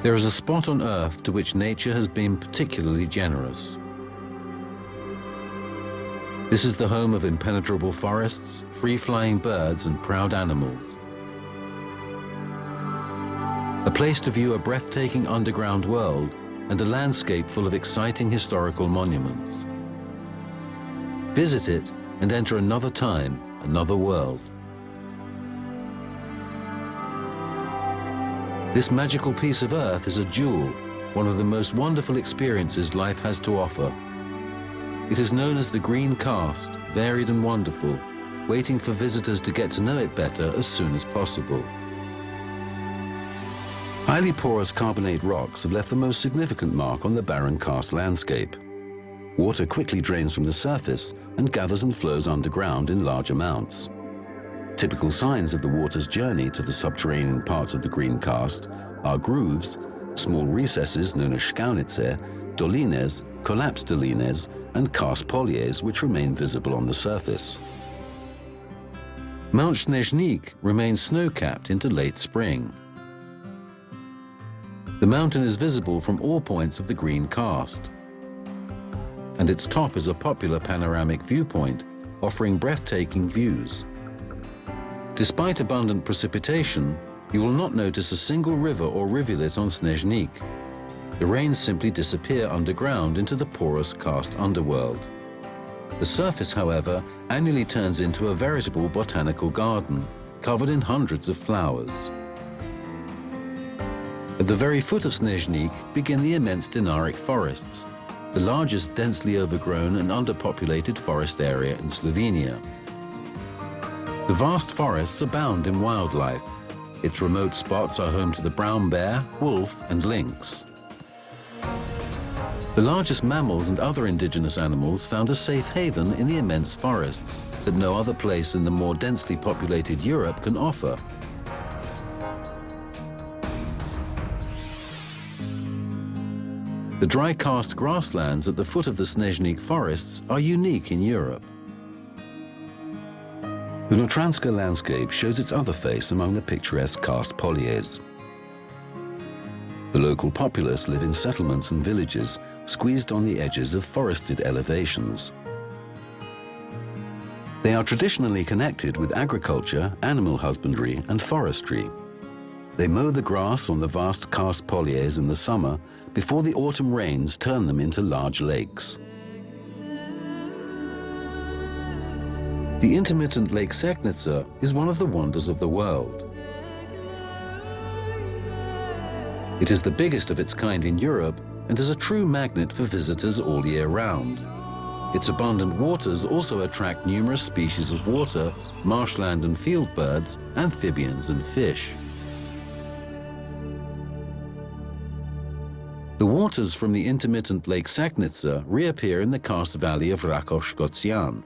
There is a spot on Earth to which nature has been particularly generous. This is the home of impenetrable forests, free-flying birds and proud animals. A place to view a breathtaking underground world and a landscape full of exciting historical monuments. Visit it and enter another time, another world. This magical piece of Earth is a jewel, one of the most wonderful experiences life has to offer. It is known as the Green Karst, varied and wonderful, waiting for visitors to get to know it better as soon as possible. Highly porous carbonate rocks have left the most significant mark on the barren karst landscape. Water quickly drains from the surface and gathers and flows underground in large amounts. Typical signs of the water's journey to the subterranean parts of the green karst are grooves, small recesses known as Skaunitze, dolines, collapsed dolines, and karst poljes which remain visible on the surface. Mount Snezhnik remains snow-capped into late spring. The mountain is visible from all points of the green karst, and its top is a popular panoramic viewpoint, offering breathtaking views. Despite abundant precipitation, you will not notice a single river or rivulet on Snezhnik. The rains simply disappear underground into the porous karst underworld. The surface, however, annually turns into a veritable botanical garden, covered in hundreds of flowers. At the very foot of Snezhnik begin the immense Dinaric forests, the largest densely overgrown and underpopulated forest area in Slovenia. The vast forests abound in wildlife. Its remote spots are home to the brown bear, wolf, and lynx. The largest mammals and other indigenous animals found a safe haven in the immense forests that no other place in the more densely populated Europe can offer. The dry karst grasslands at the foot of the Snezhnik forests are unique in Europe. The Notranska landscape shows its other face among the picturesque karst poljes. The local populace live in settlements and villages squeezed on the edges of forested elevations. They are traditionally connected with agriculture, animal husbandry, and forestry. They mow the grass on the vast karst poljes in the summer before the autumn rains turn them into large lakes. The intermittent Lake Seknitsa is one of the wonders of the world. It is the biggest of its kind in Europe and is a true magnet for visitors all year round. Its abundant waters also attract numerous species of water, marshland and field birds, amphibians and fish. The waters from the intermittent Lake Seknitsa reappear in the karst valley of Rakov-Shkotsian.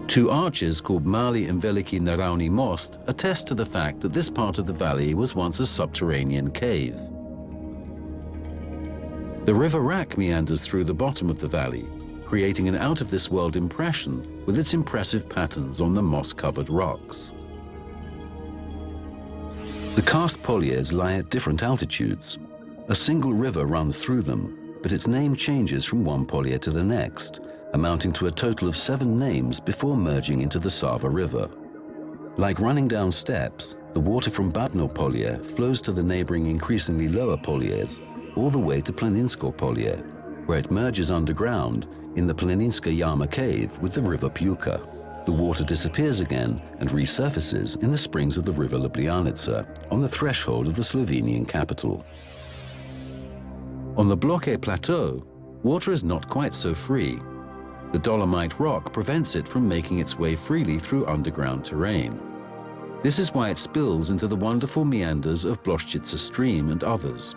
Two arches called Mali and Veliki Naravni Most attest to the fact that this part of the valley was once a subterranean cave. The river Rak meanders through the bottom of the valley, creating an out-of-this-world impression with its impressive patterns on the moss-covered rocks. The karst poljes lie at different altitudes. A single river runs through them, but its name changes from one polje to the next, amounting to a total of 7 names before merging into the Sava River. Like running down steps, the water from Badno Polje flows to the neighboring increasingly lower poljes, all the way to Planinsko Polje, where it merges underground in the Planinska Yama cave with the river Puka. The water disappears again and resurfaces in the springs of the river Ljubljanica on the threshold of the Slovenian capital. On the Bloke Plateau, water is not quite so free. The dolomite rock prevents it from making its way freely through underground terrain. This is why it spills into the wonderful meanders of Bloshchitsa stream and others.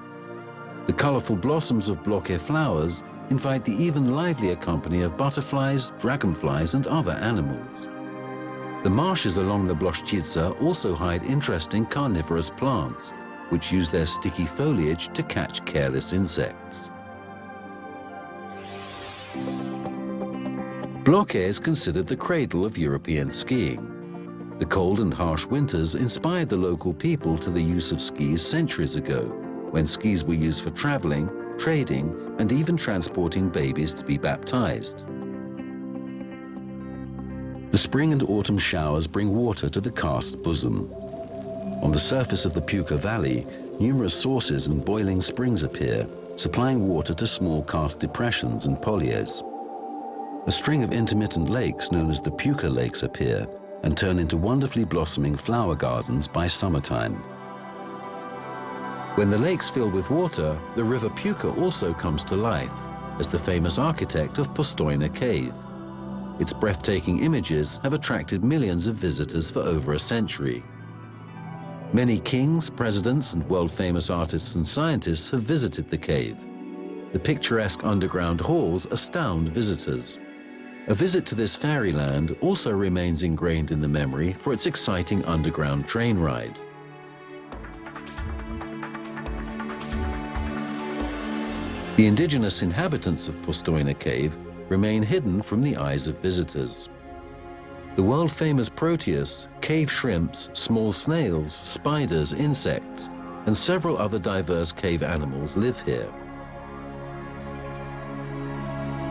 The colorful blossoms of Bloke flowers invite the even livelier company of butterflies, dragonflies, and other animals. The marshes along the Bloshchitsa also hide interesting carnivorous plants, which use their sticky foliage to catch careless insects. Bloke is considered the cradle of European skiing. The cold and harsh winters inspired the local people to the use of skis centuries ago, when skis were used for traveling, trading, and even transporting babies to be baptized. The spring and autumn showers bring water to the Karst bosom. On the surface of the Puka Valley, numerous sources and boiling springs appear, supplying water to small karst depressions and polliers. A string of intermittent lakes known as the Puka Lakes appear and turn into wonderfully blossoming flower gardens by summertime. When the lakes fill with water, the river Puka also comes to life as the famous architect of Postojna Cave. Its breathtaking images have attracted millions of visitors for over a century. Many kings, presidents, and world-famous artists and scientists have visited the cave. The picturesque underground halls astound visitors. A visit to this fairyland also remains ingrained in the memory for its exciting underground train ride. The indigenous inhabitants of Postojna Cave remain hidden from the eyes of visitors. The world-famous Proteus, cave shrimps, small snails, spiders, insects, and several other diverse cave animals live here.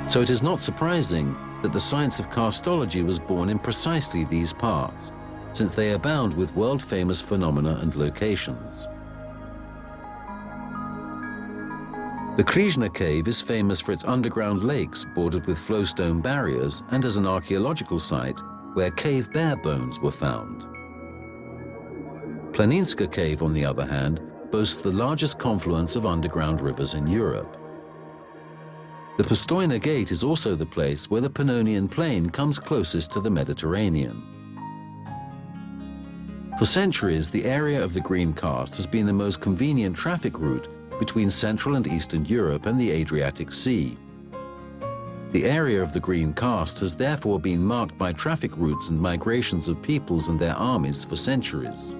So it is not surprising that the science of karstology was born in precisely these parts, since they abound with world-famous phenomena and locations. The Krishna cave is famous for its underground lakes bordered with flowstone barriers and as an archaeological site where cave bear bones were found. Planinska cave, on the other hand, boasts the largest confluence of underground rivers in Europe. The Postojna Gate is also the place where the Pannonian Plain comes closest to the Mediterranean. For centuries, the area of the Green Karst has been the most convenient traffic route between Central and Eastern Europe and the Adriatic Sea. The area of the Green Karst has therefore been marked by traffic routes and migrations of peoples and their armies for centuries.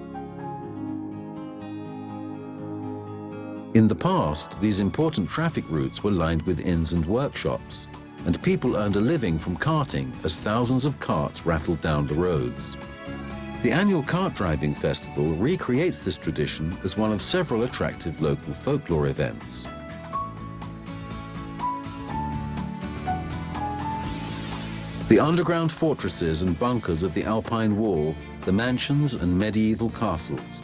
In the past, these important traffic routes were lined with inns and workshops, and people earned a living from carting as thousands of carts rattled down the roads. The annual kart driving festival recreates this tradition as one of several attractive local folklore events. The underground fortresses and bunkers of the Alpine Wall, the mansions and medieval castles,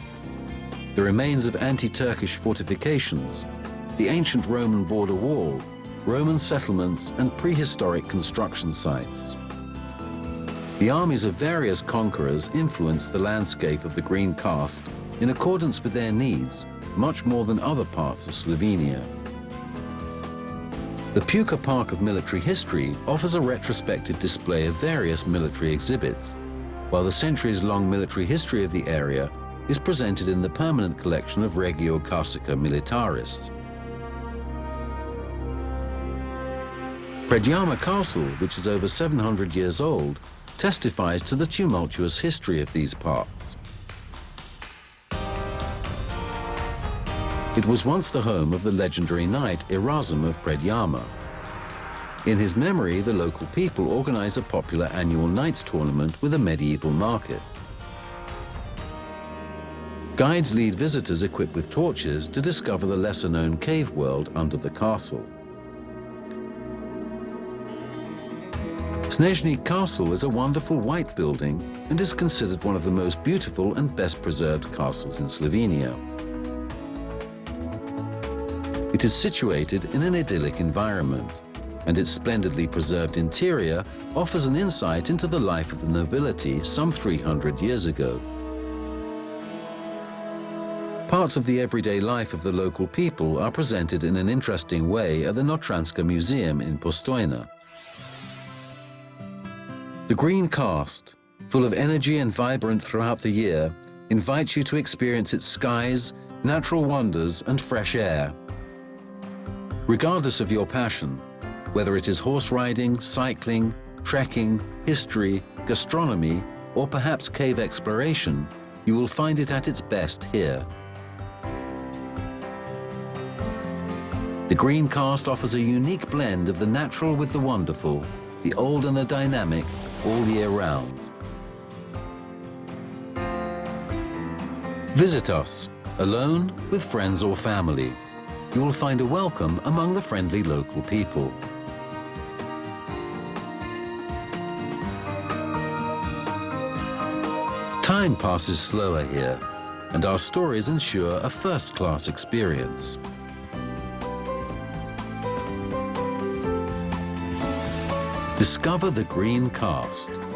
the remains of anti-Turkish fortifications, the ancient Roman border wall, Roman settlements and prehistoric construction sites. The armies of various conquerors influenced the landscape of the Green Karst in accordance with their needs, much more than other parts of Slovenia. The Puka Park of Military History offers a retrospective display of various military exhibits, while the centuries-long military history of the area is presented in the permanent collection of Regio Carsica Militaris. Predjama Castle, which is over 700 years old, testifies to the tumultuous history of these parts. It was once the home of the legendary knight Erasm of Predjama. In his memory, the local people organize a popular annual knights tournament with a medieval market. Guides lead visitors equipped with torches to discover the lesser-known cave world under the castle. Snezhny Castle is a wonderful white building and is considered one of the most beautiful and best-preserved castles in Slovenia. It is situated in an idyllic environment, and its splendidly preserved interior offers an insight into the life of the nobility some 300 years ago. Parts of the everyday life of the local people are presented in an interesting way at the Notranska Museum in Postojna. The Green Karst, full of energy and vibrant throughout the year, invites you to experience its skies, natural wonders, and fresh air. Regardless of your passion, whether it is horse riding, cycling, trekking, history, gastronomy, or perhaps cave exploration, you will find it at its best here. The Green Karst offers a unique blend of the natural with the wonderful, the old and the dynamic, all year round. Visit us, alone, with friends or family. You will find a welcome among the friendly local people. Time passes slower here, and our stories ensure a first-class experience. Discover the green Karst.